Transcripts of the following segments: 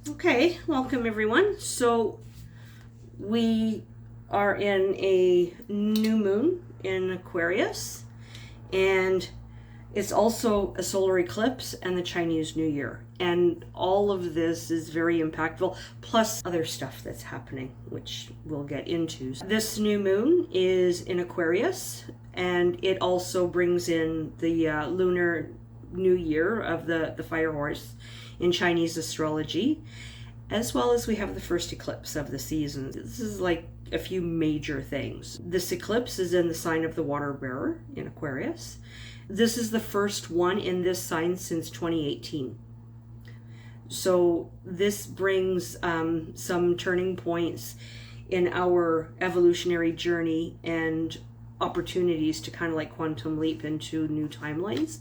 Okay, welcome everyone. So we are in a new moon in Aquarius, and it's also a solar eclipse and the Chinese New Year. And all of this is very impactful, plus other stuff that's happening, which we'll get into. This new moon is in Aquarius, and it also brings in the lunar new year of the fire horse in Chinese astrology, as well as we have the first eclipse of the season. This is like a few major things. This eclipse is in the sign of the water bearer in Aquarius. This is the first one in this sign since 2018. So this brings some turning points in our evolutionary journey and opportunities to kind of like quantum leap into new timelines.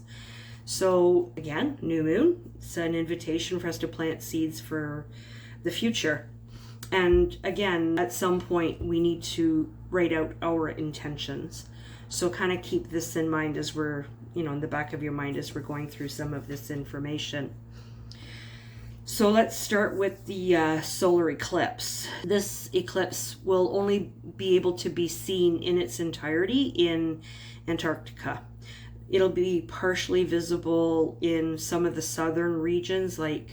So again, new moon, it's an invitation for us to plant seeds for the future. And again, at some point we need to write out our intentions. So kind of keep this in mind as we're, in the back of your mind as we're going through some of this information. So let's start with the solar eclipse. This eclipse will only be able to be seen in its entirety in Antarctica. It'll be partially visible in some of the southern regions like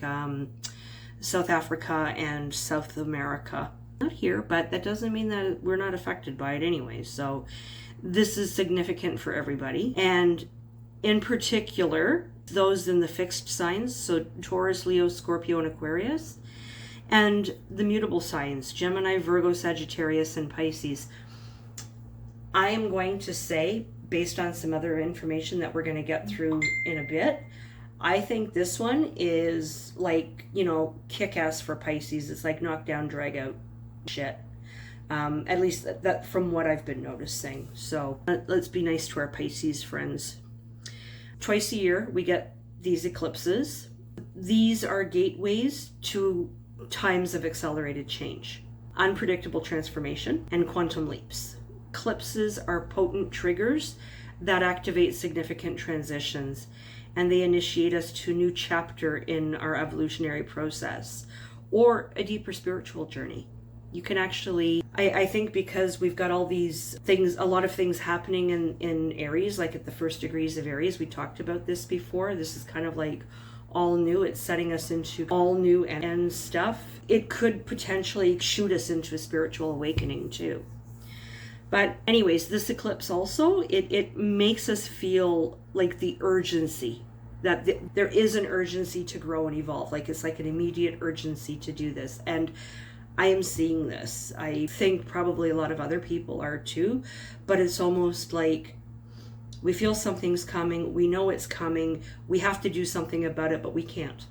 South Africa and South America. Not here, but that doesn't mean that we're not affected by it anyway. So this is significant for everybody. And in particular, those in the fixed signs, so Taurus, Leo, Scorpio, and Aquarius, and the mutable signs, Gemini, Virgo, Sagittarius, and Pisces. I am going to say, based on some other information that we're going to get through in a bit, I think this one is like, kick-ass for Pisces. It's like knock down, drag out shit. At least that from what I've been noticing. So let's be nice to our Pisces friends. Twice a year, we get these eclipses. These are gateways to times of accelerated change, unpredictable transformation, and quantum leaps. Eclipses are potent triggers that activate significant transitions, and they initiate us to a new chapter in our evolutionary process or a deeper spiritual journey. You can actually, I think because we've got all these things, a lot of things happening in Aries, like at the first degrees of Aries, we talked about this before. This is kind of like all new. It's setting us into all new and stuff. It could potentially shoot us into a spiritual awakening too. But anyways, this eclipse also, it makes us feel like the urgency, that there is an urgency to grow and evolve. Like it's like an immediate urgency to do this. And I am seeing this. I think probably a lot of other people are too, but it's almost like we feel something's coming. We know it's coming. We have to do something about it, but we can't.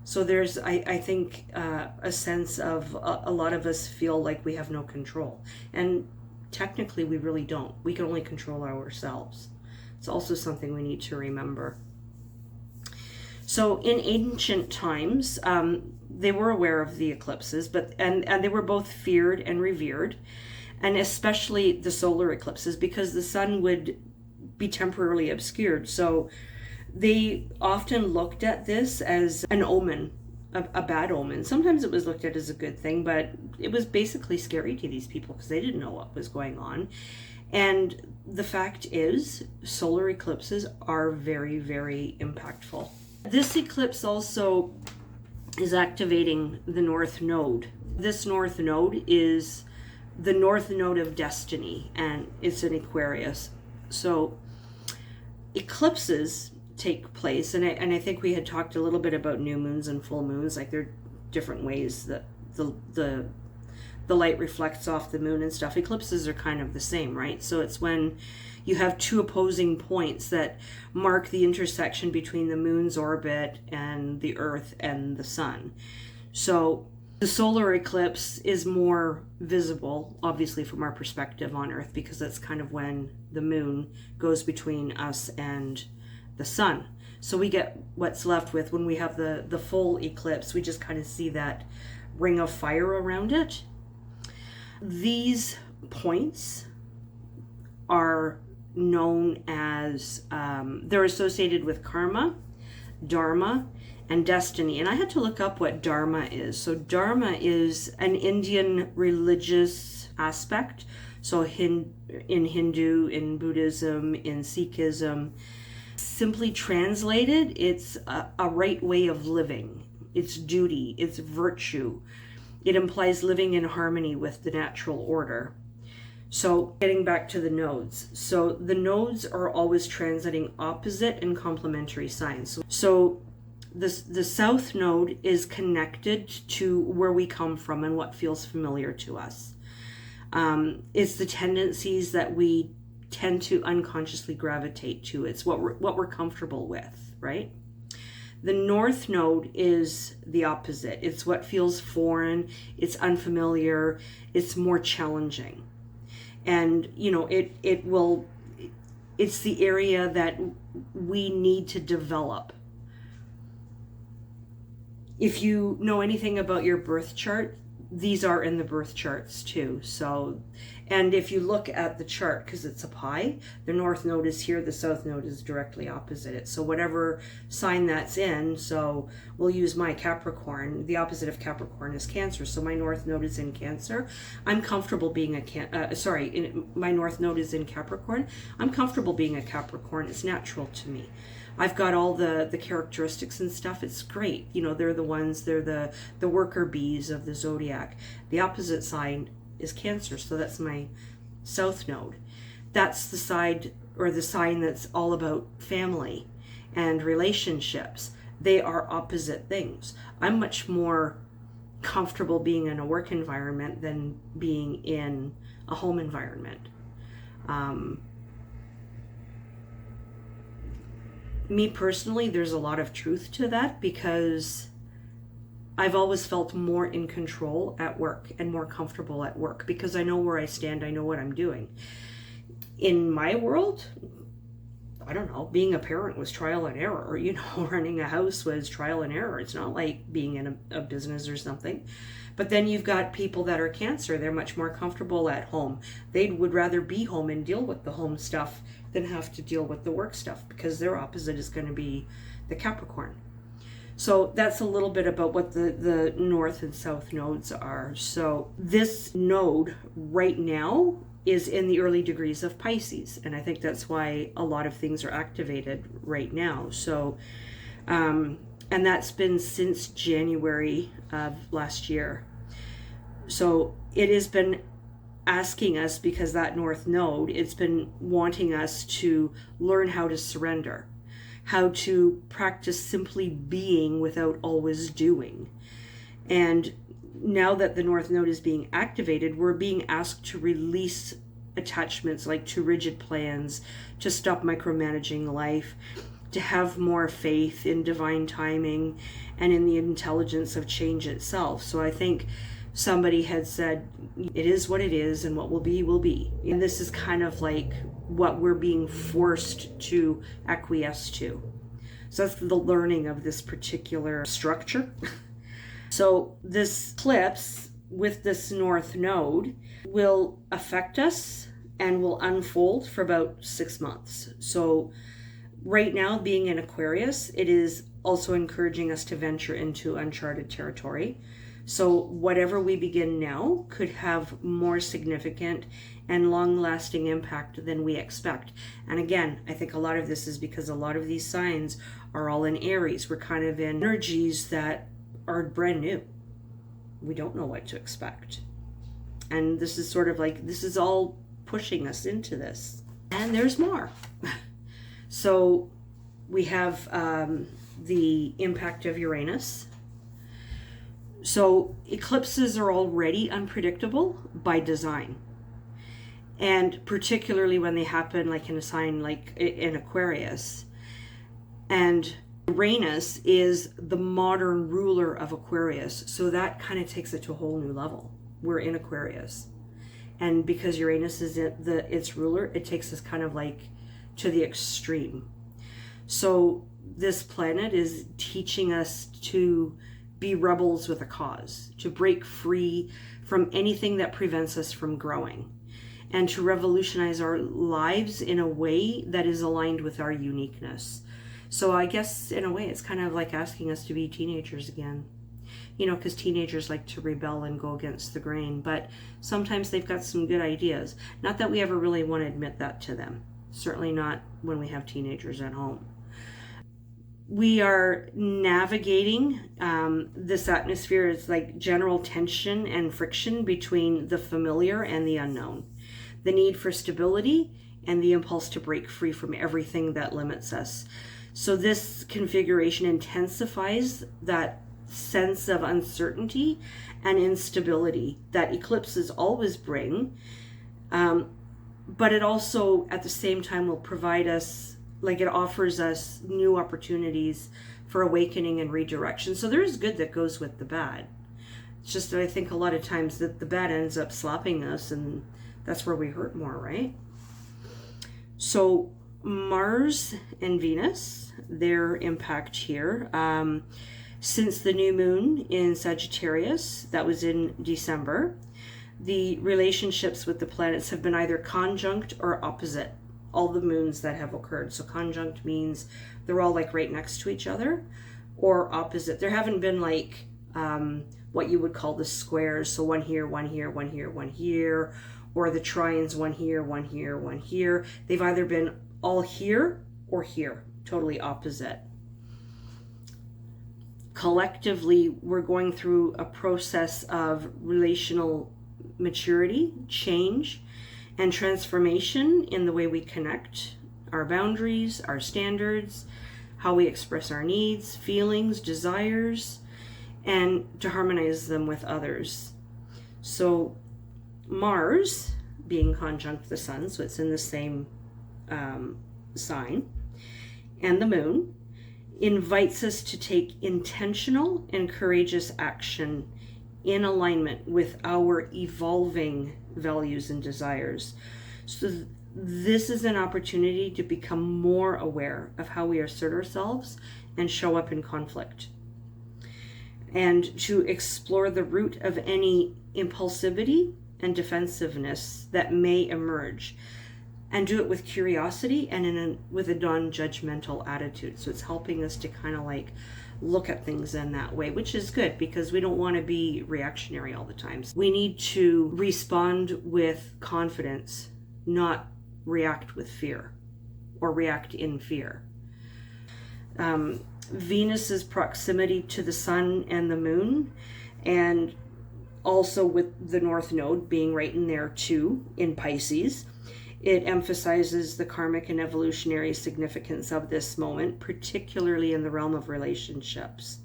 So there's, I think, a sense of a lot of us feel like we have no control. And technically, we really don't. We can only control ourselves. It's also something we need to remember. So in ancient times, they were aware of the eclipses, and they were both feared and revered, and especially the solar eclipses, because the sun would be temporarily obscured. So they often looked at this as an omen, a bad omen. Sometimes it was looked at as a good thing, but it was basically scary to these people because they didn't know what was going on. And the fact is, solar eclipses are very, very impactful. This eclipse also is activating the North Node. This North Node is the North Node of destiny, and it's in Aquarius. So eclipses take place, and I think we had talked a little bit about new moons and full moons, like there are different ways that the light reflects off the moon and stuff. Eclipses are kind of the same, right? So it's when you have two opposing points that mark the intersection between the moon's orbit and the earth and the sun. So the solar eclipse is more visible, obviously, from our perspective on earth, because that's kind of when the moon goes between us and the sun. So we get what's left with when we have the full eclipse. We just kind of see that ring of fire around it. These points are known as, they're associated with karma, dharma, and destiny. And I had to look up what Dharma is. So Dharma is an Indian religious aspect. So in Hindu, in Buddhism, in Sikhism, simply translated, it's a right way of living. It's duty, it's virtue. It implies living in harmony with the natural order. So getting back to the nodes. So the nodes are always transiting opposite and complementary signs. So the south node is connected to where we come from and what feels familiar to us. It's the tendencies that we tend to unconsciously gravitate to. It's what we're comfortable with, right? The north node is the opposite. It's what feels foreign, it's unfamiliar, it's more challenging. And, you know, it's the area that we need to develop. If you know anything about your birth chart, these are in the birth charts too. So, and if you look at the chart, because it's a pie, the north node is here, the south node is directly opposite it. So whatever sign that's in, so we'll use my Capricorn. The opposite of Capricorn is Cancer. So my north node is in Cancer. I'm comfortable being my north node is in Capricorn. I'm comfortable being a Capricorn. It's natural to me. I've got all the characteristics and stuff. It's great. You know, they're the worker bees of the zodiac. The opposite sign is Cancer, so that's my south node. That's the side or the sign that's all about family and relationships. They are opposite things. I'm much more comfortable being in a work environment than being in a home environment. Me personally, there's a lot of truth to that because I've always felt more in control at work and more comfortable at work because I know where I stand, I know what I'm doing. In my world, I don't know, being a parent was trial and error, you know, running a house was trial and error. It's not like being in a business or something. But then you've got people that are Cancer, they're much more comfortable at home. They would rather be home and deal with the home stuff than have to deal with the work stuff because their opposite is going to be the Capricorn. So that's a little bit about what the north and south nodes are. So this node right now is in the early degrees of Pisces. And I think that's why a lot of things are activated right now. So, and that's been since January of last year. So it has been asking us, because that north node, it's been wanting us to learn how to surrender, how to practice simply being without always doing. And now that the north node is being activated, we're being asked to release attachments like to rigid plans, to stop micromanaging life, to have more faith in divine timing and in the intelligence of change itself. So I think somebody had said, it is what it is, and what will be, will be. And this is kind of like what we're being forced to acquiesce to. So that's the learning of this particular structure. So this eclipse with this north node will affect us and will unfold for about 6 months. So right now, being in Aquarius, it is also encouraging us to venture into uncharted territory. So whatever we begin now could have more significant and long-lasting impact than we expect. And again, I think a lot of this is because a lot of these signs are all in Aries. We're kind of in energies that are brand new. We don't know what to expect. And this is sort of like, this is all pushing us into this. And there's more. So we have the impact of Uranus. So eclipses are already unpredictable by design. And particularly when they happen like in a sign like in Aquarius. And Uranus is the modern ruler of Aquarius. So that kind of takes it to a whole new level. We're in Aquarius. And because Uranus is its ruler, it takes us kind of like to the extreme. So this planet is teaching us to be rebels with a cause, to break free from anything that prevents us from growing, and to revolutionize our lives in a way that is aligned with our uniqueness. So I guess in a way it's kind of like asking us to be teenagers again. Because teenagers like to rebel and go against the grain, but sometimes they've got some good ideas. Not that we ever really want to admit that to them. Certainly not when we have teenagers at home. We are navigating this atmosphere. It's like general tension and friction between the familiar and the unknown, the need for stability and the impulse to break free from everything that limits us. So this configuration intensifies that sense of uncertainty and instability that eclipses always bring, but it also at the same time will provide us, like it offers us new opportunities for awakening and redirection. So there is good that goes with the bad. It's just that I think a lot of times that the bad ends up slapping us, and that's where we hurt more, right? So Mars and Venus, their impact here, since the new moon in Sagittarius, that was in December, the relationships with the planets have been either conjunct or opposite, all the moons that have occurred. So conjunct means they're all like right next to each other, or opposite. There haven't been like what you would call the squares, so one here, one here, one here, one here, or the trines, one here, one here, one here. They've either been all here or here, totally opposite. Collectively, we're going through a process of relational maturity, change, and transformation in the way we connect, our boundaries, our standards, how we express our needs, feelings, desires, and to harmonize them with others. So Mars being conjunct the sun, so it's in the same sign, and the moon invites us to take intentional and courageous action in alignment with our evolving values and desires. So this is an opportunity to become more aware of how we assert ourselves and show up in conflict, and to explore the root of any impulsivity and defensiveness that may emerge, and do it with curiosity and with a non-judgmental attitude. So it's helping us to kind of like look at things in that way, which is good because we don't want to be reactionary all the time. We need to respond with confidence, not react with fear or react in fear. Venus's proximity to the sun and the moon, and also with the North Node being right in there too, in Pisces, it emphasizes the karmic and evolutionary significance of this moment, particularly in the realm of relationships.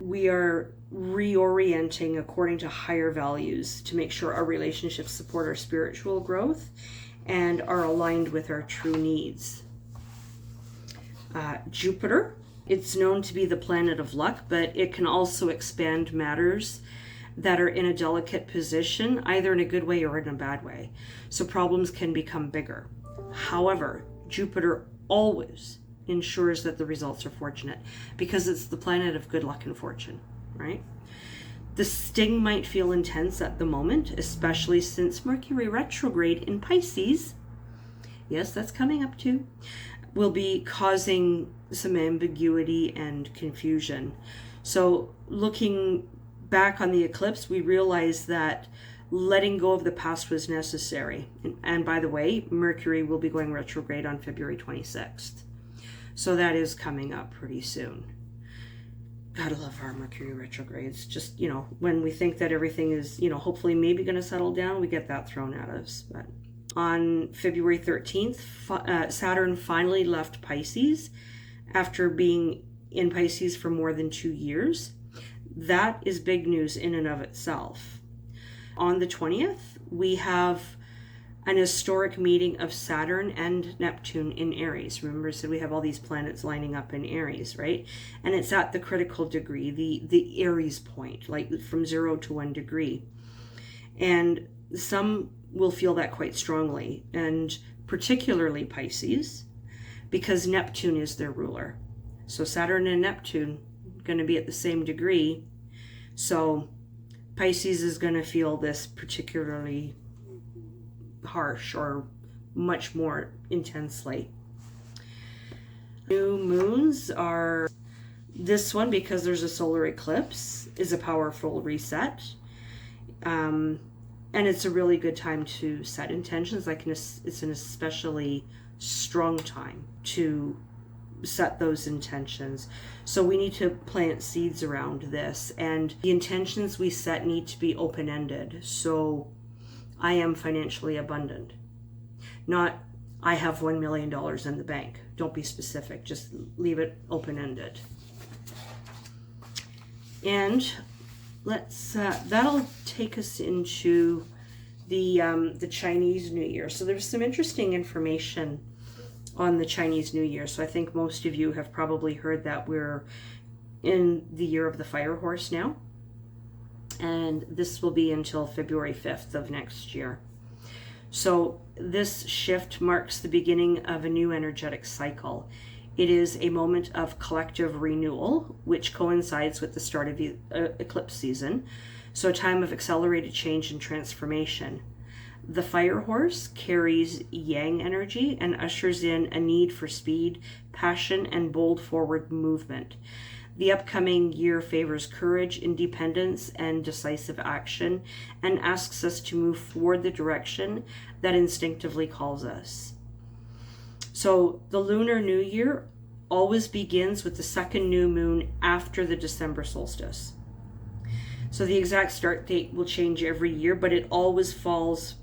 We are reorienting according to higher values to make sure our relationships support our spiritual growth and are aligned with our true needs. Jupiter, it's known to be the planet of luck, but it can also expand matters that are in a delicate position, either in a good way or in a bad way. So problems can become bigger. However, Jupiter always ensures that the results are fortunate because it's the planet of good luck and fortune, right? The sting might feel intense at the moment, especially since Mercury retrograde in Pisces, yes, that's coming up too, will be causing some ambiguity and confusion. So looking back on the eclipse, we realized that letting go of the past was necessary. And by the way, Mercury will be going retrograde on February 26th. So that is coming up pretty soon. Gotta love our Mercury retrogrades. Just, when we think that everything is, hopefully maybe going to settle down, we get that thrown at us. But on February 13th, Saturn finally left Pisces after being in Pisces for more than 2 years. That is big news in and of itself. On the 20th, we have an historic meeting of Saturn and Neptune in Aries. Remember, I said we have all these planets lining up in Aries, right? And it's at the critical degree, the Aries point, like from 0 to 1 degree. And some will feel that quite strongly, and particularly Pisces, because Neptune is their ruler. So Saturn and Neptune going to be at the same degree, so Pisces is going to feel this particularly harsh or much more intensely. New moons are this one, because there's a solar eclipse, is a powerful reset. And it's a really good time to set intentions. It's an especially strong time to set those intentions. So we need to plant seeds around this, and the intentions we set need to be open-ended. So I am financially abundant, not I have $1 million in the bank. Don't be specific, just leave it open-ended. And let's that'll take us into the Chinese New Year. So there's some interesting information on the Chinese New Year. So I think most of you have probably heard that we're in the year of the fire horse now, and this will be until February 5th of next year. So this shift marks the beginning of a new energetic cycle. It is a moment of collective renewal, which coincides with the start of the eclipse season. So a time of accelerated change and transformation. The fire horse carries yang energy and ushers in a need for speed, passion, and bold forward movement. The upcoming year favors courage, independence, and decisive action, and asks us to move toward the direction that instinctively calls us. So the Lunar New Year always begins with the second new moon after the December solstice. So the exact start date will change every year, but it always falls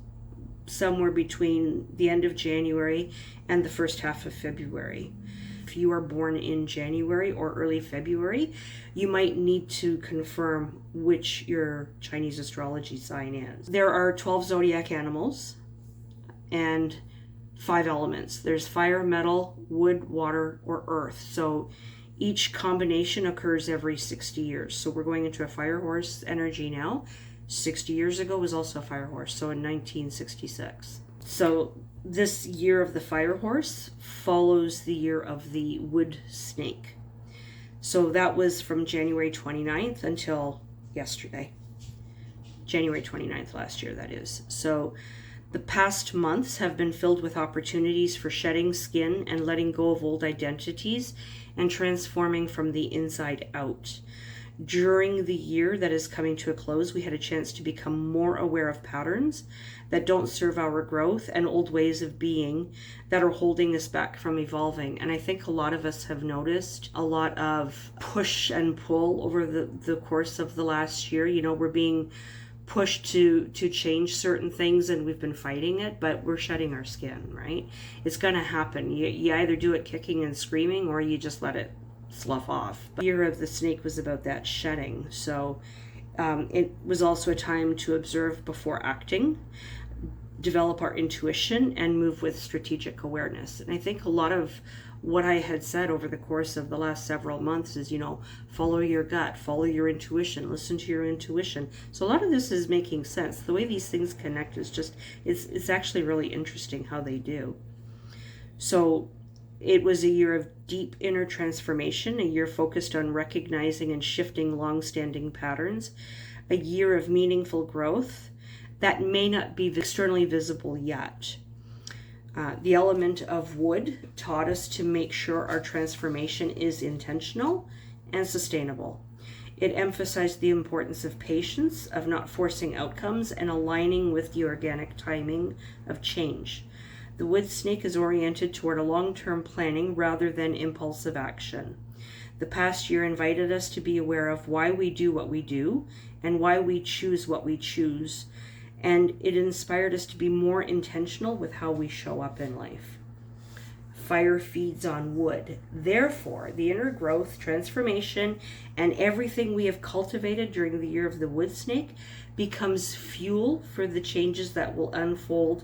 somewhere between the end of January and the first half of February. If you are born in January or early February, you might need to confirm which your Chinese astrology sign is. There are 12 zodiac animals and 5 elements. There's fire, metal, wood, water, or earth. So each combination occurs every 60 years. So we're going into a fire horse energy now. 60 years ago was also a fire horse, so in 1966. So this year of the fire horse follows the year of the wood snake. So that was from January 29th until yesterday. January 29th last year, that is. So the past months have been filled with opportunities for shedding skin and letting go of old identities and transforming from the inside out. During the year that is coming to a close, we had a chance to become more aware of patterns that don't serve our growth and old ways of being that are holding us back from evolving. And I think a lot of us have noticed a lot of push and pull over the course of the last year. You know, we're being pushed to change certain things, and we've been fighting it, but we're shedding our skin, right? It's going to happen. You either do it kicking and screaming, or you just let it slough off. But the year of the snake was about that shedding. So it was also a time to observe before acting, develop our intuition, and move with strategic awareness. And I think a lot of what I had said over the course of the last several months is, you know, follow your gut, follow your intuition, listen to your intuition. So a lot of this is making sense. The way these things connect is just, it's actually really interesting how they do. So it was a year of deep inner transformation, a year focused on recognizing and shifting long-standing patterns, a year of meaningful growth that may not be externally visible yet. The element of wood taught us to make sure our transformation is intentional and sustainable. It emphasized the importance of patience, of not forcing outcomes, and aligning with the organic timing of change. The wood snake is oriented toward a long-term planning rather than impulsive action. The past year invited us to be aware of why we do what we do and why we choose what we choose. And it inspired us to be more intentional with how we show up in life. Fire feeds on wood. Therefore, the inner growth, transformation, and everything we have cultivated during the year of the wood snake becomes fuel for the changes that will unfold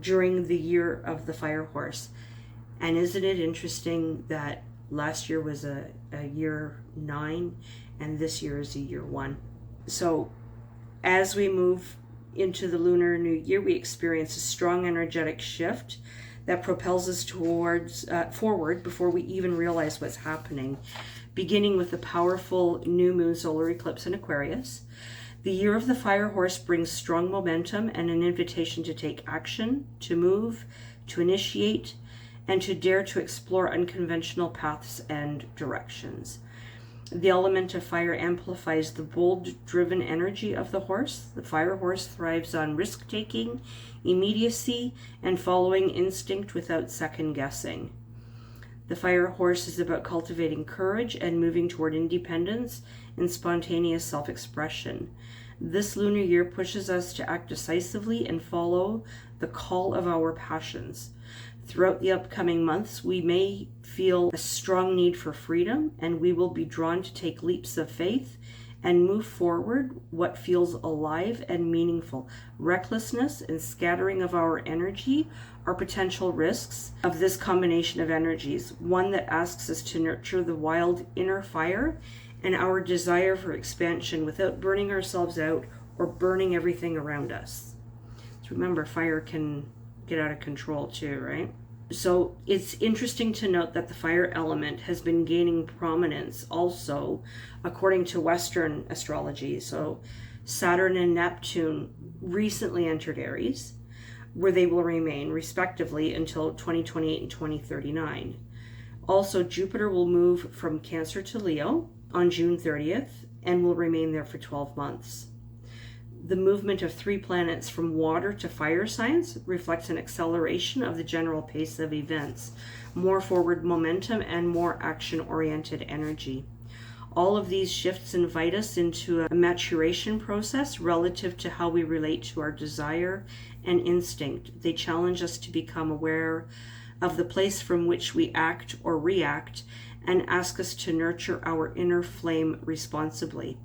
during the year of the fire horse. And isn't it interesting that last year was a year 9 and this year is a year 1? So as we move into the Lunar New Year, we experience a strong energetic shift that propels us towards forward before we even realize what's happening, beginning with the powerful new moon solar eclipse in Aquarius. The year of the fire horse brings strong momentum and an invitation to take action, to move, to initiate, and to dare to explore unconventional paths and directions. The element of fire amplifies the bold, driven energy of the horse. The fire horse thrives on risk-taking, immediacy, and following instinct without second guessing. The fire horse is about cultivating courage and moving toward independence and spontaneous self-expression. This lunar year pushes us to act decisively and follow the call of our passions. Throughout the upcoming months, we may feel a strong need for freedom, and we will be drawn to take leaps of faith and move forward what feels alive and meaningful. Recklessness and scattering of our energy are potential risks of this combination of energies, one that asks us to nurture the wild inner fire and our desire for expansion without burning ourselves out or burning everything around us. So remember, fire can get out of control too, right? So it's interesting to note that the fire element has been gaining prominence also according to Western astrology. So Saturn and Neptune recently entered Aries, where they will remain respectively until 2028 and 2039. Also, Jupiter will move from Cancer to Leo on June 30th and will remain there for 12 months. The movement of 3 planets from water to fire signs reflects an acceleration of the general pace of events, more forward momentum, and more action-oriented energy. All of these shifts invite us into a maturation process relative to how we relate to our desire and instinct. They challenge us to become aware of the place from which we act or react and ask us to nurture our inner flame responsibly.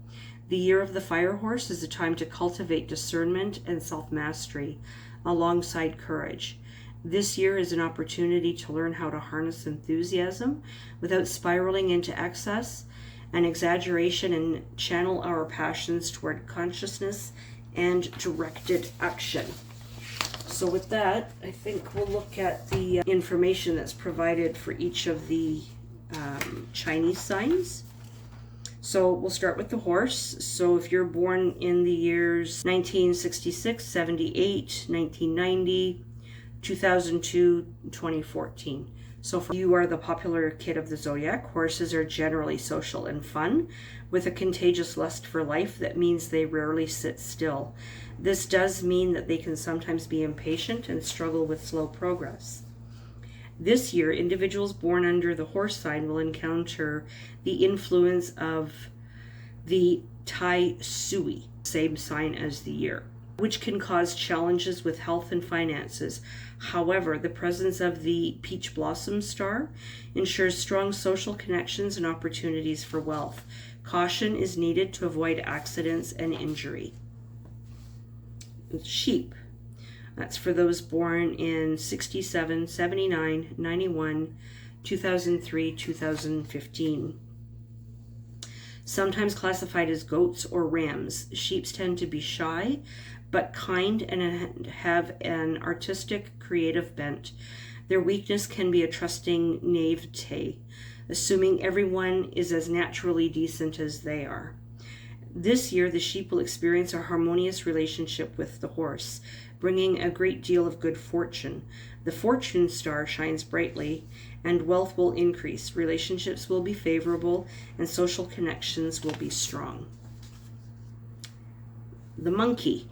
The year of the fire horse is a time to cultivate discernment and self-mastery alongside courage. This year is an opportunity to learn how to harness enthusiasm without spiraling into excess and exaggeration, and channel our passions toward consciousness and directed action. So with that, I think we'll look at the information that's provided for each of the Chinese signs. So we'll start with the horse. So if you're born in the years 1966, 78, 1990, 2002, 2014. So if you are the popular kid of the zodiac, horses are generally social and fun, with a contagious lust for life that means they rarely sit still. This does mean that they can sometimes be impatient and struggle with slow progress. This year, individuals born under the horse sign will encounter the influence of the Tai Sui, same sign as the year, which can cause challenges with health and finances. However, the presence of the peach blossom star ensures strong social connections and opportunities for wealth. Caution is needed to avoid accidents and injury. Sheep. That's for those born in 67, 79, 91, 2003, 2015. Sometimes classified as goats or rams, sheep tend to be shy, but kind and have an artistic, creative bent. Their weakness can be a trusting naivete, assuming everyone is as naturally decent as they are. This year, the sheep will experience a harmonious relationship with the horse, bringing a great deal of good fortune. The fortune star shines brightly, and wealth will increase. Relationships will be favorable, and social connections will be strong. The monkey.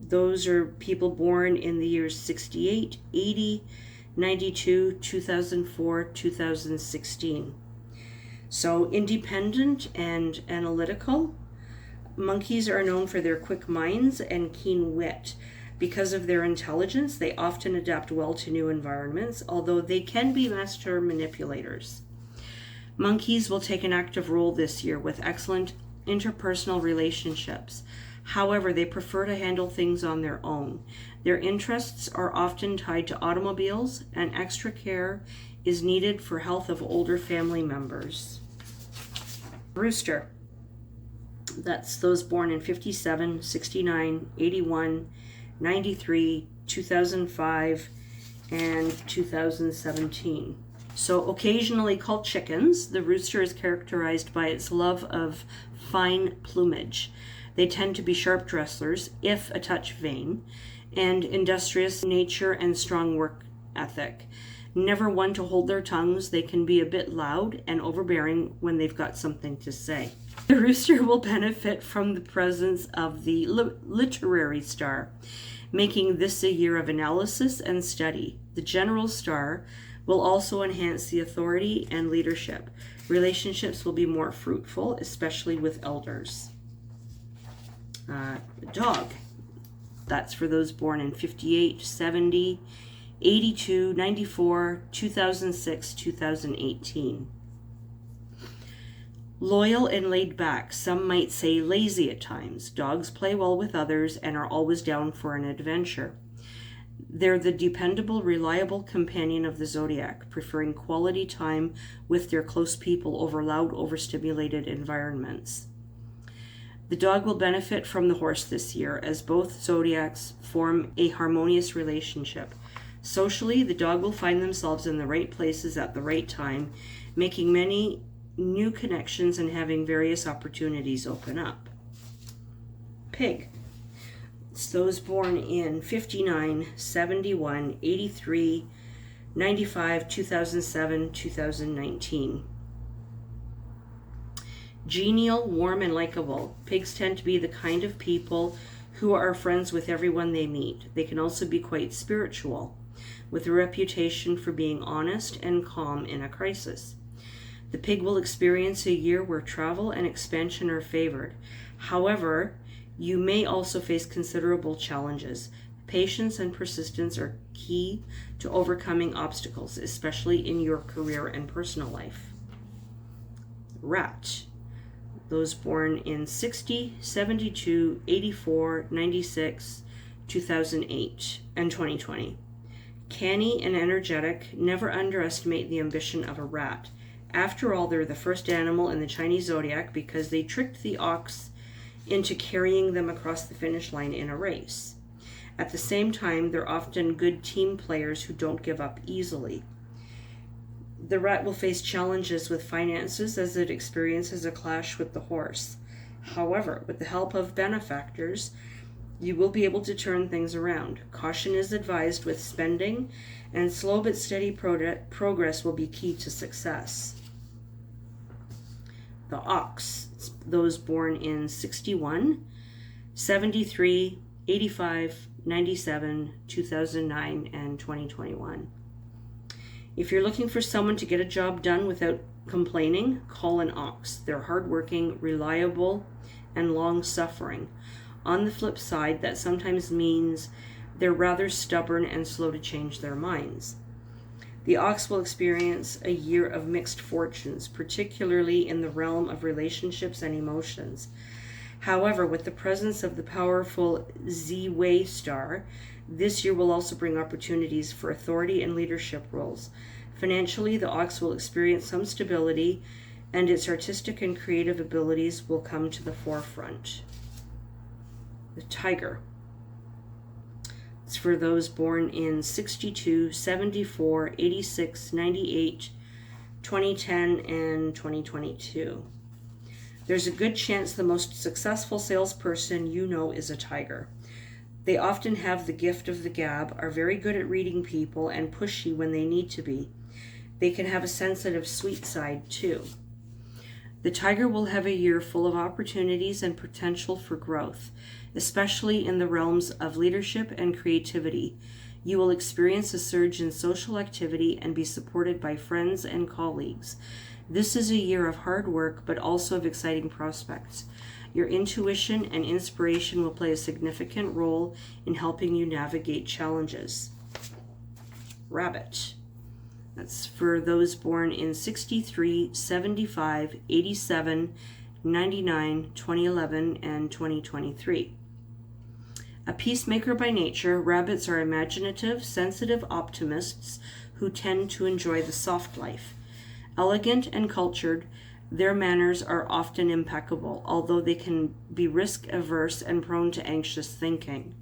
Those are people born in the years 68, 80, 92, 2004, 2016. So independent and analytical. Monkeys are known for their quick minds and keen wit. Because of their intelligence, they often adapt well to new environments, although they can be master manipulators. Monkeys will take an active role this year with excellent interpersonal relationships. However, they prefer to handle things on their own. Their interests are often tied to automobiles, and extra care is needed for health of older family members. Rooster. That's those born in 57, 69, 81, 93, 2005, and 2017. So occasionally called chickens, the rooster is characterized by its love of fine plumage. They tend to be sharp dressers, if a touch vain, and industrious nature and strong work ethic. Never one to hold their tongues, they can be a bit loud and overbearing when they've got something to say. The rooster will benefit from the presence of the literary star, making this a year of analysis and study. The general star will also enhance the authority and leadership. Relationships will be more fruitful, especially with elders. Dog. That's for those born in 58, 70, 82, 94, 2006, 2018. Loyal and laid back. Some might say lazy at times. Dogs play well with others and are always down for an adventure. They're the dependable, reliable companion of the zodiac, preferring quality time with their close people over loud, overstimulated environments. The dog will benefit from the horse this year, as both zodiacs form a harmonious relationship. Socially, the dog will find themselves in the right places at the right time, making many new connections and having various opportunities open up. Pig. It's those born in 59, 71, 83, 95, 2007, 2019. Genial, warm, and likable. Pigs tend to be the kind of people who are friends with everyone they meet. They can also be quite spiritual, with a reputation for being honest and calm in a crisis. The pig will experience a year where travel and expansion are favored. However, you may also face considerable challenges. Patience and persistence are key to overcoming obstacles, especially in your career and personal life. Rat. Those born in 60, 72, 84, 96, 2008, and 2020. Canny and energetic, never underestimate the ambition of a rat. After all, they're the first animal in the Chinese zodiac because they tricked the ox into carrying them across the finish line in a race. At the same time, they're often good team players who don't give up easily. The rat will face challenges with finances as it experiences a clash with the horse. However, with the help of benefactors, you will be able to turn things around. Caution is advised with spending, and slow but steady progress will be key to success. The ox. Those born in 61, 73, 85, 97, 2009, and 2021. If you're looking for someone to get a job done without complaining, call an ox. They're hardworking, reliable, and long-suffering. On the flip side, that sometimes means they're rather stubborn and slow to change their minds. The ox will experience a year of mixed fortunes, particularly in the realm of relationships and emotions. However, with the presence of the powerful Z-Way star, this year will also bring opportunities for authority and leadership roles. Financially, the ox will experience some stability, and its artistic and creative abilities will come to the forefront. The tiger. It's for those born in 62, 74, 86, 98, 2010, and 2022. There's a good chance the most successful salesperson you know is a tiger. They often have the gift of the gab, are very good at reading people, and pushy when they need to be. They can have a sensitive, sweet side too. The tiger will have a year full of opportunities and potential for growth, especially in the realms of leadership and creativity. You will experience a surge in social activity and be supported by friends and colleagues. This is a year of hard work, but also of exciting prospects. Your intuition and inspiration will play a significant role in helping you navigate challenges. Rabbit. That's for those born in 63, 75, 87, 99, 2011, and 2023. A peacemaker by nature, rabbits are imaginative, sensitive optimists who tend to enjoy the soft life. Elegant and cultured, their manners are often impeccable, although they can be risk-averse and prone to anxious thinking.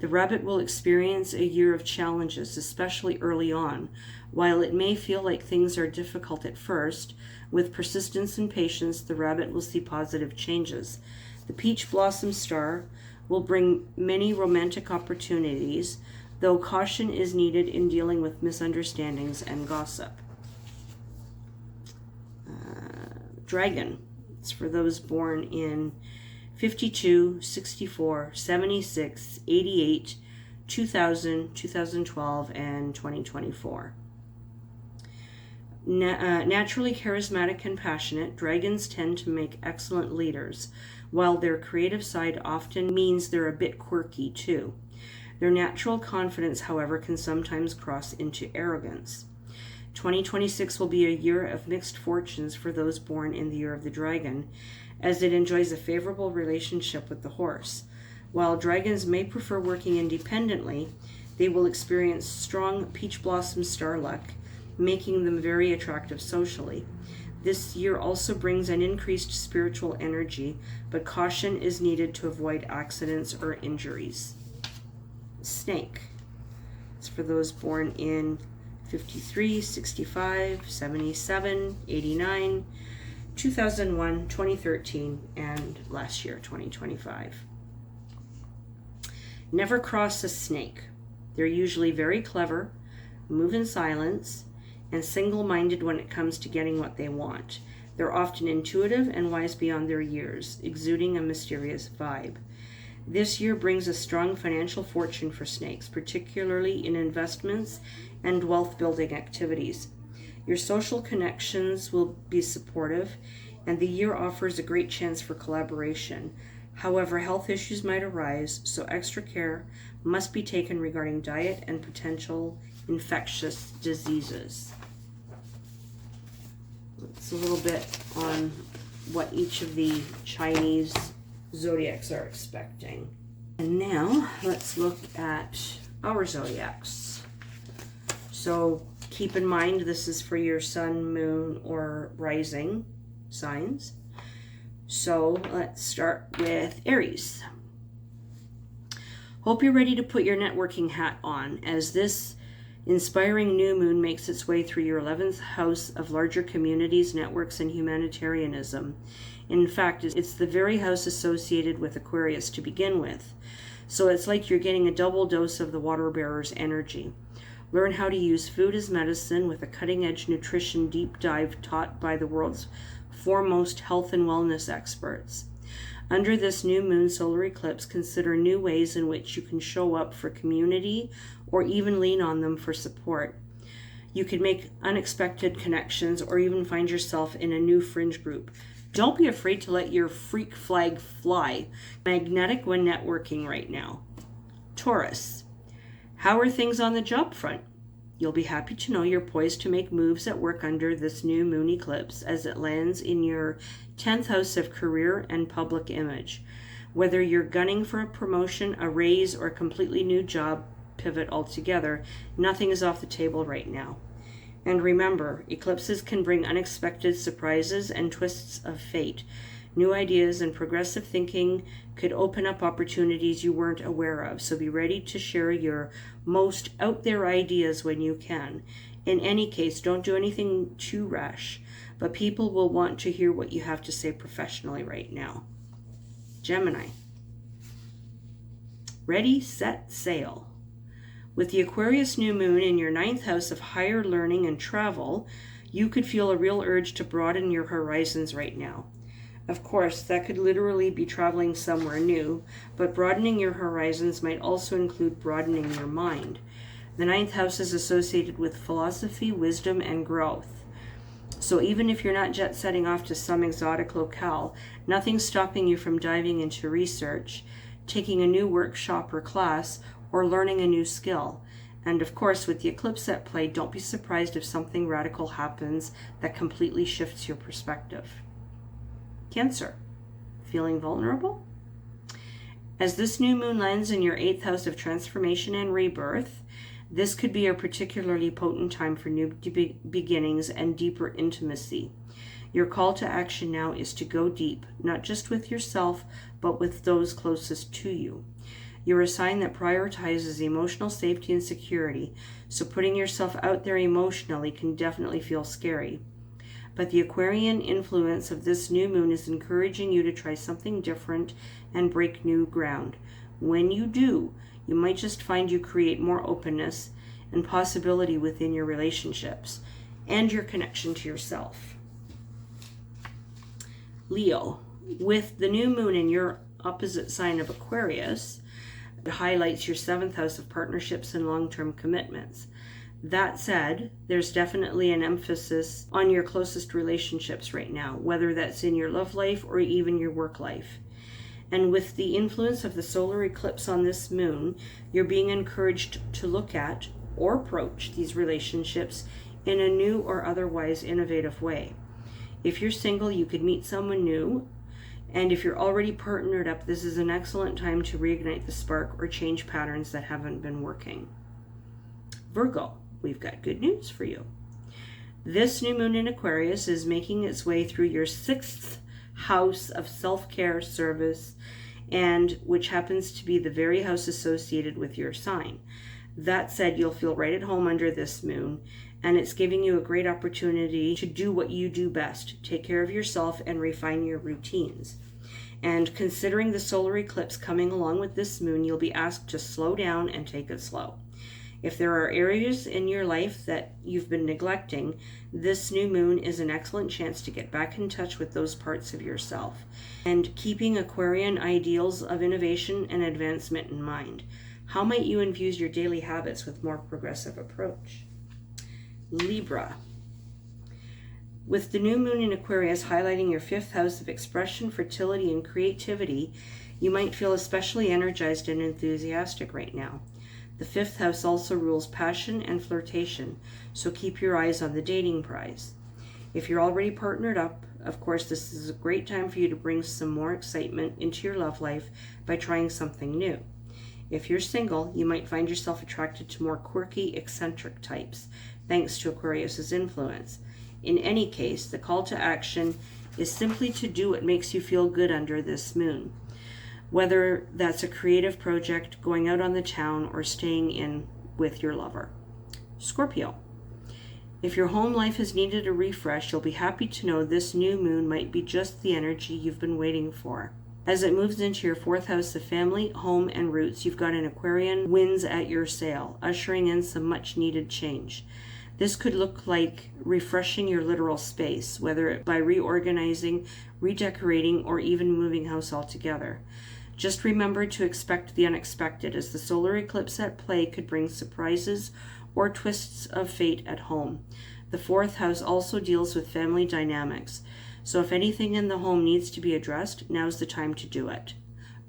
The rabbit will experience a year of challenges, especially early on. While it may feel like things are difficult at first, with persistence and patience, the rabbit will see positive changes. The peach blossom star will bring many romantic opportunities, though caution is needed in dealing with misunderstandings and gossip. Dragon. It's for those born in 52, 64, 76, 88, 2000, 2012, and 2024. Naturally charismatic and passionate, dragons tend to make excellent leaders, while their creative side often means they're a bit quirky too. Their natural confidence, however, can sometimes cross into arrogance. 2026 will be a year of mixed fortunes for those born in the year of the dragon, as it enjoys a favorable relationship with the horse. While dragons may prefer working independently, they will experience strong peach blossom star luck, making them very attractive socially. This year also brings an increased spiritual energy, but caution is needed to avoid accidents or injuries. Snake. It's for those born in 53, 65, 77, 89, 2001, 2013, and last year, 2025. Never cross a snake. They're usually very clever, move in silence, and single-minded when it comes to getting what they want. They're often intuitive and wise beyond their years, exuding a mysterious vibe. This year brings a strong financial fortune for snakes, particularly in investments and wealth-building activities. Your social connections will be supportive, and the year offers a great chance for collaboration. However, health issues might arise, so extra care must be taken regarding diet and potential infectious diseases. It's a little bit on what each of the Chinese zodiacs are expecting. And now let's look at our zodiacs. So keep in mind this is for your sun, moon, or rising signs. So let's start with Aries. Hope you're ready to put your networking hat on, as this inspiring new moon makes its way through your 11th house of larger communities, networks, and humanitarianism. In fact, it's the very house associated with Aquarius to begin with. So it's like you're getting a double dose of the water bearer's energy. Learn how to use food as medicine with a cutting-edge nutrition deep dive taught by the world's foremost health and wellness experts. Under this new moon solar eclipse, consider new ways in which you can show up for community or even lean on them for support. You could make unexpected connections or even find yourself in a new fringe group. Don't be afraid to let your freak flag fly. Magnetic when networking right now. Taurus. How are things on the job front? You'll be happy to know you're poised to make moves at work under this new moon eclipse as it lands in your 10th house of career and public image. Whether you're gunning for a promotion, a raise, or a completely new job pivot altogether, nothing is off the table right now. And remember, eclipses can bring unexpected surprises and twists of fate. New ideas and progressive thinking could open up opportunities you weren't aware of, so be ready to share your most out there ideas when you can. In any case, don't do anything too rash, but people will want to hear what you have to say professionally right now. Gemini. Ready, set, sail. With the Aquarius new moon in your 9th house of higher learning and travel, you could feel a real urge to broaden your horizons right now. Of course, that could literally be traveling somewhere new, but broadening your horizons might also include broadening your mind. The 9th house is associated with philosophy, wisdom, and growth. So even if you're not jet setting off to some exotic locale, nothing's stopping you from diving into research, taking a new workshop or class, or learning a new skill. And of course, with the eclipse at play, don't be surprised if something radical happens that completely shifts your perspective. Cancer. Feeling vulnerable? As this new moon lands in your 8th house of transformation and rebirth, this could be a particularly potent time for new beginnings and deeper intimacy. Your call to action now is to go deep, not just with yourself, but with those closest to you. You're a sign that prioritizes emotional safety and security, so putting yourself out there emotionally can definitely feel scary. but the Aquarian influence of this new moon is encouraging you to try something different and break new ground. When you do, you might just find you create more openness and possibility within your relationships and your connection to yourself. Leo, with the new moon in your opposite sign of Aquarius, it highlights your 7th house of partnerships and long-term commitments. That said, there's definitely an emphasis on your closest relationships right now, whether that's in your love life or even your work life. And with the influence of the solar eclipse on this moon, you're being encouraged to look at or approach these relationships in a new or otherwise innovative way. If you're single, you could meet someone new. And if you're already partnered up, this is an excellent time to reignite the spark or change patterns that haven't been working. Virgo, we've got good news for you. This new moon in Aquarius is making its way through your 6th house of self-care, service, and which happens to be the very house associated with your sign. That said, you'll feel right at home under this moon, and it's giving you a great opportunity to do what you do best, take care of yourself and refine your routines. And considering the solar eclipse coming along with this moon, you'll be asked to slow down and take it slow. If there are areas in your life that you've been neglecting, this new moon is an excellent chance to get back in touch with those parts of yourself and keeping Aquarian ideals of innovation and advancement in mind. How might you infuse your daily habits with more progressive approach? Libra. With the new moon in Aquarius highlighting your 5th house of expression, fertility, and creativity, you might feel especially energized and enthusiastic right now. The 5th house also rules passion and flirtation, so keep your eyes on the dating prize. If you're already partnered up, of course, this is a great time for you to bring some more excitement into your love life by trying something new. If you're single, you might find yourself attracted to more quirky, eccentric types, thanks to Aquarius's influence. In any case, the call to action is simply to do what makes you feel good under this moon. Whether that's a creative project, going out on the town, or staying in with your lover. Scorpio. If your home life has needed a refresh, you'll be happy to know this new moon might be just the energy you've been waiting for. As it moves into your 4th house of family, home, and roots, you've got an Aquarian winds at your sail, ushering in some much needed change. This could look like refreshing your literal space, whether by reorganizing, redecorating, or even moving house altogether. Just remember to expect the unexpected, as the solar eclipse at play could bring surprises or twists of fate at home. The 4th house also deals with family dynamics, so if anything in the home needs to be addressed, now's the time to do it.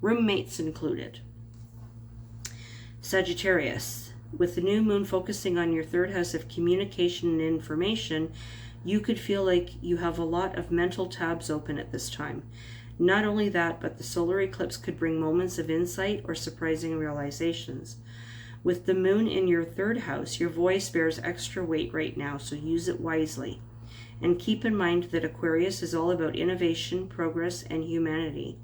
Roommates included. Sagittarius. With the new moon focusing on your 3rd house of communication and information, you could feel like you have a lot of mental tabs open at this time. Not only that, but the solar eclipse could bring moments of insight or surprising realizations. With the moon in your 3rd house, your voice bears extra weight right now, so use it wisely. And keep in mind that Aquarius is all about innovation, progress, and humanity.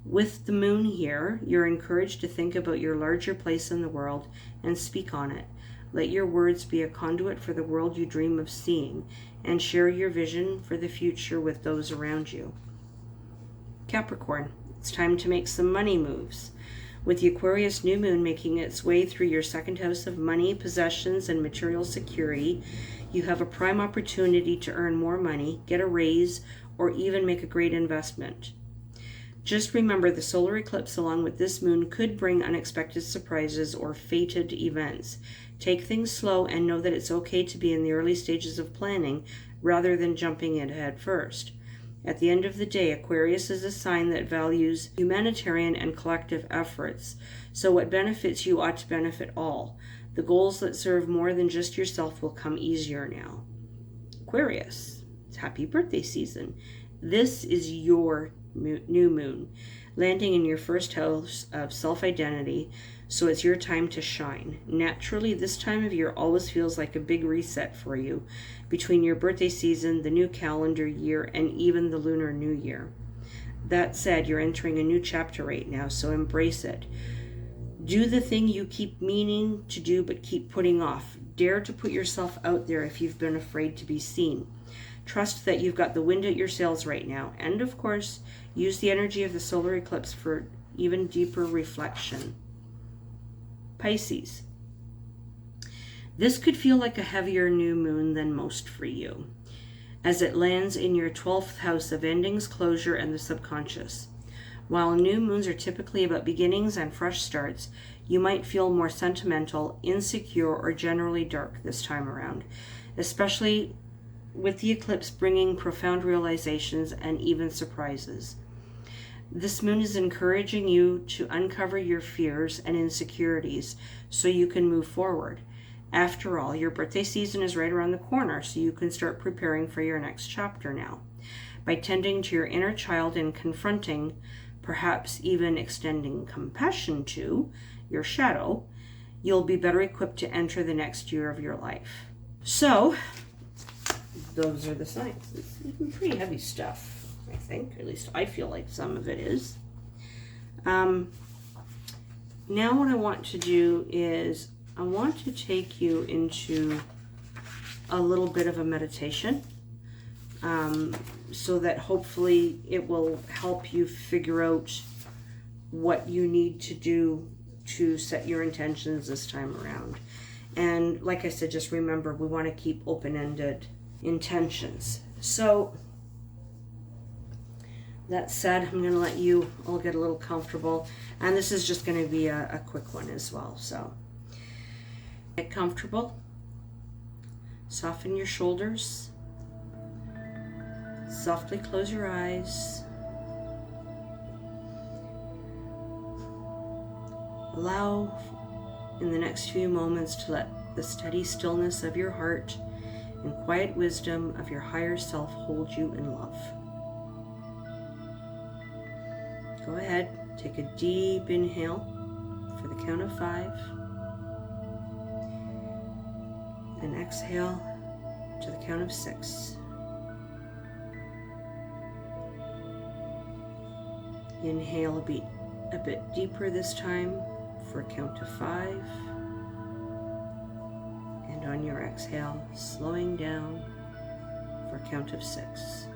With the moon here, you're encouraged to think about your larger place in the world and speak on it. Let your words be a conduit for the world you dream of seeing, and share your vision for the future with those around you. Capricorn, it's time to make some money moves. With the Aquarius new moon making its way through your 2nd house of money, possessions, and material security, you have a prime opportunity to earn more money, get a raise, or even make a great investment. Just remember, the solar eclipse along with this moon could bring unexpected surprises or fated events. Take things slow and know that it's okay to be in the early stages of planning rather than jumping in head first. At the end of the day, Aquarius is a sign that values humanitarian and collective efforts, so what benefits you ought to benefit all. The goals that serve more than just yourself will come easier now. Aquarius, it's happy birthday season. This is your new moon, landing in your 1st house of self-identity, so it's your time to shine. Naturally, this time of year always feels like a big reset for you between your birthday season, the new calendar year, and even the Lunar New Year. That said, you're entering a new chapter right now, so embrace it. Do the thing you keep meaning to do but keep putting off. Dare to put yourself out there if you've been afraid to be seen. Trust that you've got the wind at your sails right now. And of course, use the energy of the solar eclipse for even deeper reflection. Pisces. This could feel like a heavier new moon than most for you, as it lands in your 12th house of endings, closure, and the subconscious. While new moons are typically about beginnings and fresh starts, you might feel more sentimental, insecure, or generally dark this time around, especially with the eclipse bringing profound realizations and even surprises. This moon is encouraging you to uncover your fears and insecurities so you can move forward. After all, your birthday season is right around the corner, so you can start preparing for your next chapter now. By tending to your inner child and confronting, perhaps even extending compassion to, your shadow, you'll be better equipped to enter the next year of your life. So, those are the signs. It's pretty heavy stuff, I think. At least I feel like some of it is. Now what I want to do is I want to take you into a little bit of a meditation so that hopefully it will help you figure out what you need to do to set your intentions this time around. And like I said, just remember, we want to keep open-ended intentions. So that said, I'm going to let you all get a little comfortable, and this is just going to be a quick one as well. So get comfortable, soften your shoulders, softly close your eyes, allow in the next few moments to let the steady stillness of your heart and quiet wisdom of your higher self hold you in love. Go ahead, take a deep inhale for the count of 5, and exhale to the count of 6. Inhale a bit deeper this time for a count of 5, and on your exhale, slowing down for a count of 6.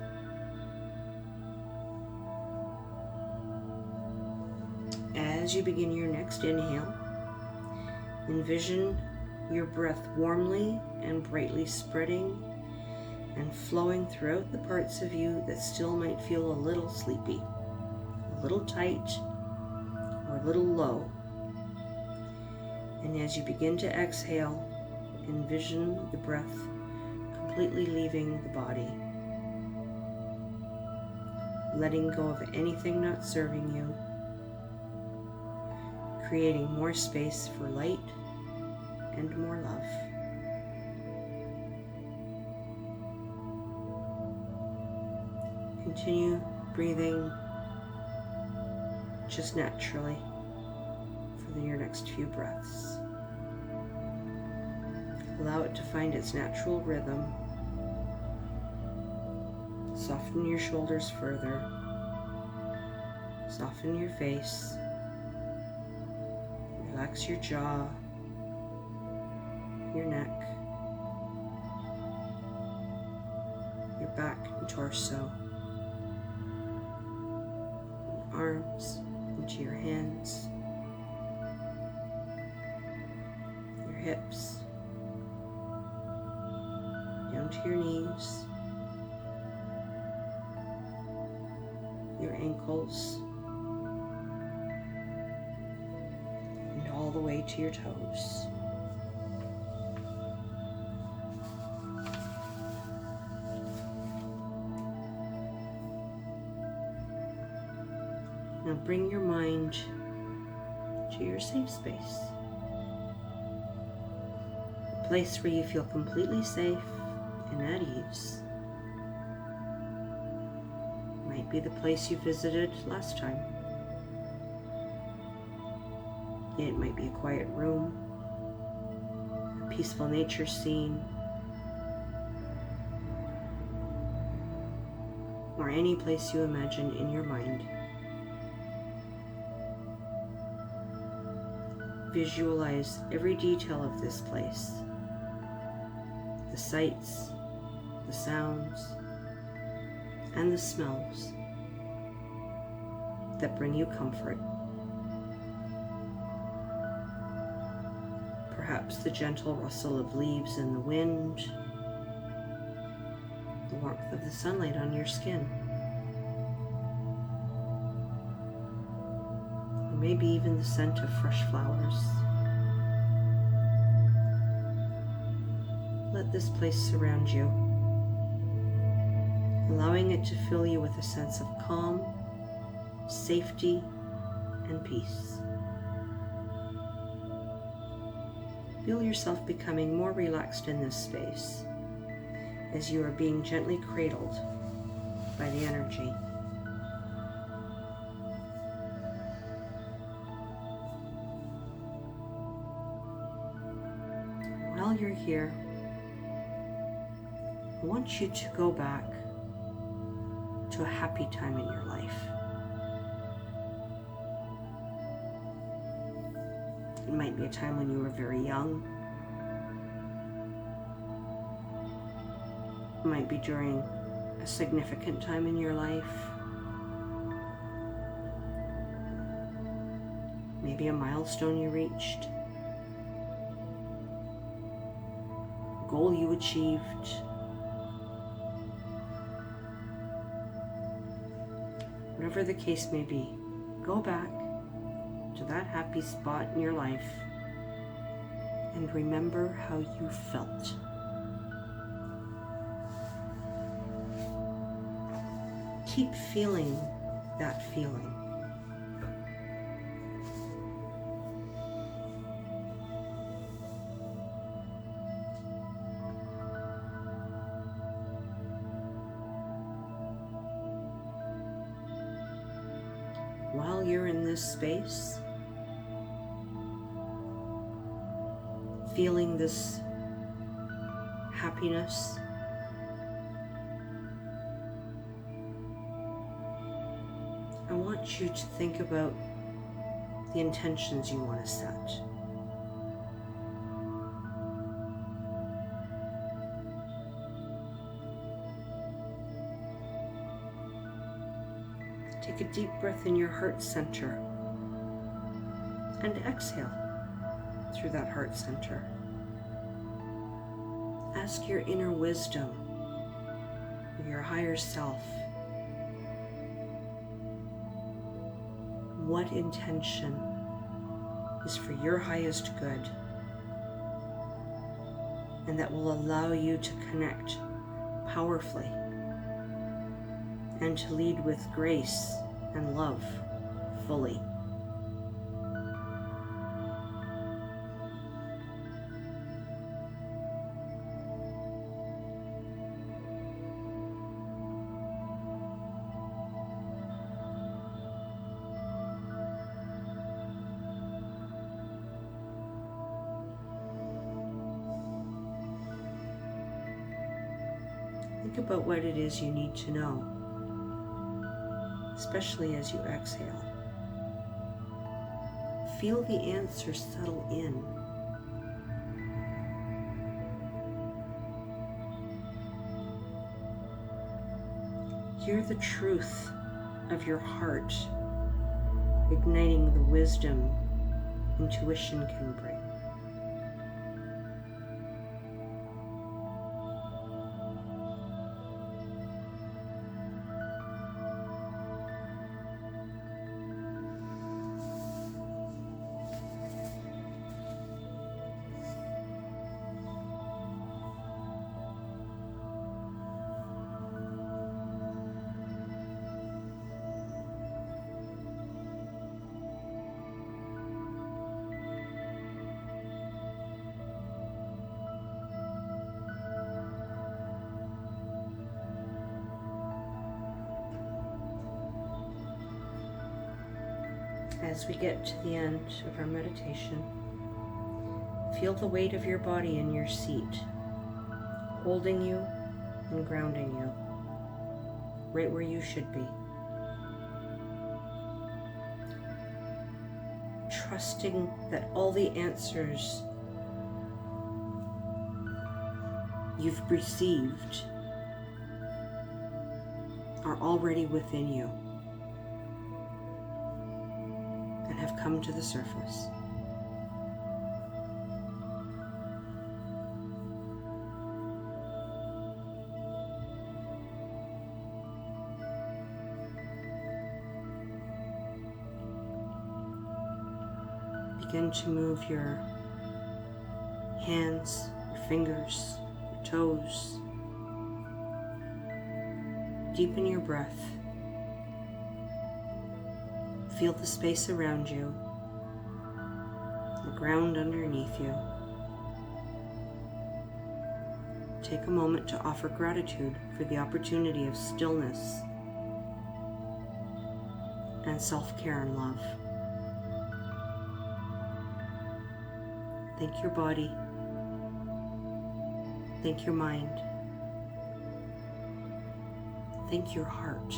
As you begin your next inhale, envision your breath warmly and brightly spreading and flowing throughout the parts of you that still might feel a little sleepy, a little tight, or a little low. And as you begin to exhale, envision the breath completely leaving the body, letting go of anything not serving you, creating more space for light and more love. Continue breathing just naturally for your next few breaths. Allow it to find its natural rhythm. Soften your shoulders further. Soften your face. Relax your jaw, your neck, your back and torso, your arms into your hands, your hips, down to your knees, your ankles, all the way to your toes. Now bring your mind to your safe space, a place where you feel completely safe and at ease. Might be the place you visited last time. It might be a quiet room, a peaceful nature scene, or any place you imagine in your mind. Visualize every detail of this place, the sights, the sounds, and the smells that bring you comfort. Perhaps the gentle rustle of leaves in the wind, the warmth of the sunlight on your skin, or maybe even the scent of fresh flowers. Let this place surround you, allowing it to fill you with a sense of calm, safety, and peace. Feel yourself becoming more relaxed in this space as you are being gently cradled by the energy. While you're here, I want you to go back to a happy time in your life. It might be a time when you were very young. It might be during a significant time in your life. Maybe a milestone you reached. A goal you achieved. Whatever the case may be, go back to that happy spot in your life and remember how you felt. Keep feeling that feeling. While you're in this space, feeling this happiness, I want you to think about the intentions you want to set. Take a deep breath in your heart center and exhale through that heart center. Ask your inner wisdom, or your higher self, what intention is for your highest good and that will allow you to connect powerfully and to lead with grace and love fully. Think about what it is you need to know, especially as you exhale. Feel the answers settle in. Hear the truth of your heart, igniting the wisdom intuition can bring. As we get to the end of our meditation, feel the weight of your body in your seat, holding you and grounding you, right where you should be. Trusting that all the answers you've received are already within you and have come to the surface. Begin to move your hands, your fingers, your toes. Deepen your breath. Feel the space around you, the ground underneath you. Take a moment to offer gratitude for the opportunity of stillness and self-care and love. Thank your body. Thank your mind. Thank your heart.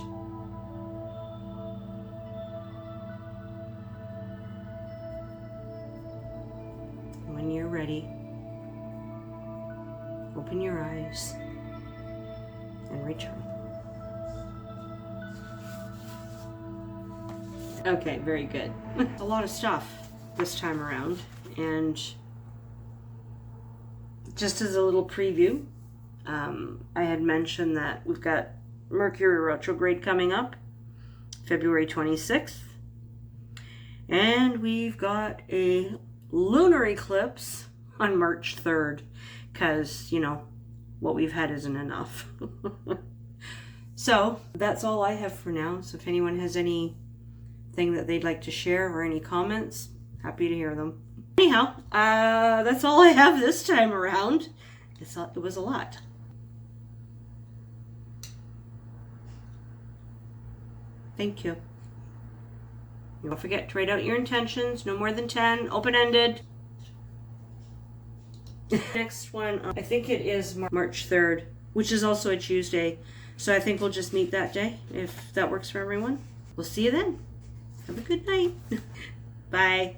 When you're ready, open your eyes and return. Okay, very good. A lot of stuff this time around, and just as a little preview, I had mentioned that we've got Mercury retrograde coming up, February 26th. And we've got a lunar eclipse on March 3rd, because, you know, what we've had isn't enough. So that's all I have for now. So if anyone has anything that they'd like to share or any comments, happy to hear them. Anyhow, that's all I have this time around. It was a lot. Thank you. Don't forget to write out your intentions, no more than 10, open-ended. Next one, I think it is March 3rd, which is also a Tuesday. So I think we'll just meet that day, if that works for everyone. We'll see you then. Have a good night. Bye.